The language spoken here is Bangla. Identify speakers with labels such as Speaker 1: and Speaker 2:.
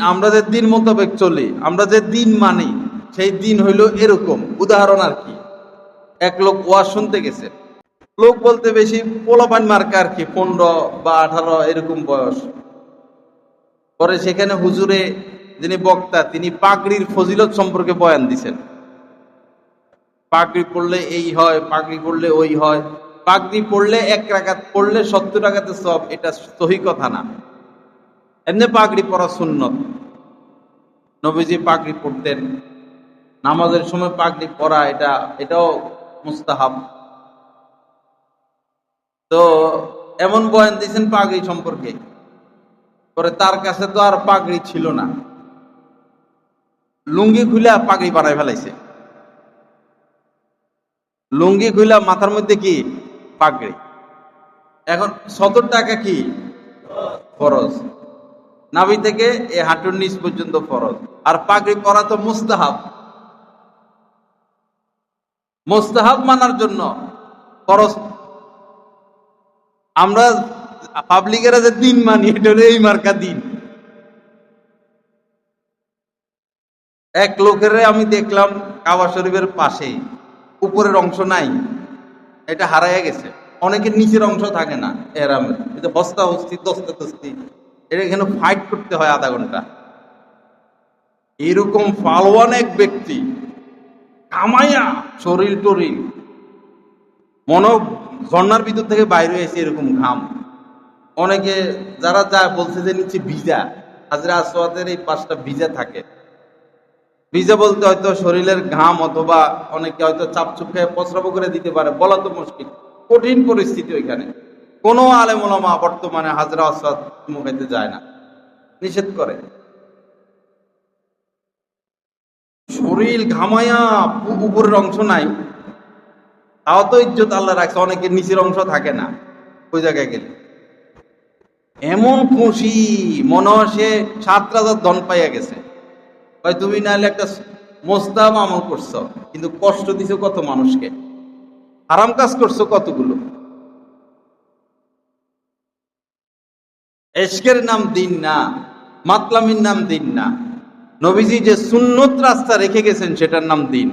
Speaker 1: আমরা যে দিন মোতাবেক চলি, আমরা যে দিন মানি, সেই দিন হইল এরকম। উদাহরণ আর কি, এক লোক ওয়াজ শুনতে গেছে। লোক বলতে বেশি পোলাপান মার্কা আর কি, 15 বা 18 এরকম বয়স। পরে সেখানে হুজুরে যিনি বক্তা, তিনি পাগড়ির ফজিলত সম্পর্কে বয়ান দিছেন। পাগড়ি পড়লে এই হয়, পাগড়ি পড়লে ওই হয়, পাগড়ি পড়লে 1 রাকাত পড়লে 70 রাকাতের সওয়াব, এটা সহি কথা না। এমনি পাগড়ি পরা সুন্নত। নবীজি পাগড়ি পরতেন, নামাজের সময় পাগড়ি পরা এটাও মুস্তাহাব। তো এমন বয়ান দিয়েছেন পাগড়ি সম্পর্কে, পরে তার কাছে তো আর পাগড়ি ছিল না, লুঙ্গি খুলে পাগড়ি বানাই ফেলাইছে। লুঙ্গি খুলে মাথার মধ্যে কি পাগড়ি। এখন 70 টাকা কি ফরজ, নাভি থেকে এই হাঁটুর নিচ পর্যন্ত ফরজ, আর পাগড়ি পরা তো মুস্তাহাব। মুস্তাহাব মানার জন্য ফরজ। আমরা পাবলিকেরা যে দিন মানি, এটা হলো এই মার্কা দিন। এক লোকের আমি দেখলাম কাবা শরীফের পাশে উপরের অংশ নাই, এটা হারাইয়া গেছে। অনেকের নিচের অংশ থাকে না এহরামের, এটা হস্তা হস্তি দস্তা দস্তি, এটা এখানে ফাইট করতে হয় আধা ঘন্টা। এরকম ফালওয়ান এক ব্যক্তি, কামাইয়া শরীর টরিল, মনে ঝর্ণার ভিতর থেকে বাইরে হয়েছে এরকম ঘাম। অনেকে যারা যায় বলছে যে নিচে ভিজা, হাজরা আসওয়াদের এই পাশটা ভিজা থাকে। ভিজা বলতে হয়তো শরীরের ঘাম, অথবা অনেকে হয়তো চাপচুপ খেয়ে প্রস্রাব করে দিতে পারে, বলা তো মুশকিল। কঠিন পরিস্থিতি ওইখানে। কোনো আলেম ওলামা বর্তমানে হাজরা আসওয়াদ মুখাইতে যায় না, নিষেধ করে। শরীর ঘামায়া উপরের অংশ নাই, তাও তো ইজ্জত আল্লাহ রাখছে। অনেকের নিচের অংশ থাকে না ওই জায়গায় গেলে। এমন খুশি, মনে হয় সে 7 রাজার ধন পাইয়া গেছে। ভাই তুমি নাহলে একটা মোস্তাহাব আমল করছো, কিন্তু কষ্ট দিছো কত মানুষকে, হারাম কাজ করছো কতগুলো। এশকের নাম দিন না, মাতলামির নাম দিন না। নবীজি যে সুন্নত রাস্তা রেখে গেছেন, সেটার নাম দিন।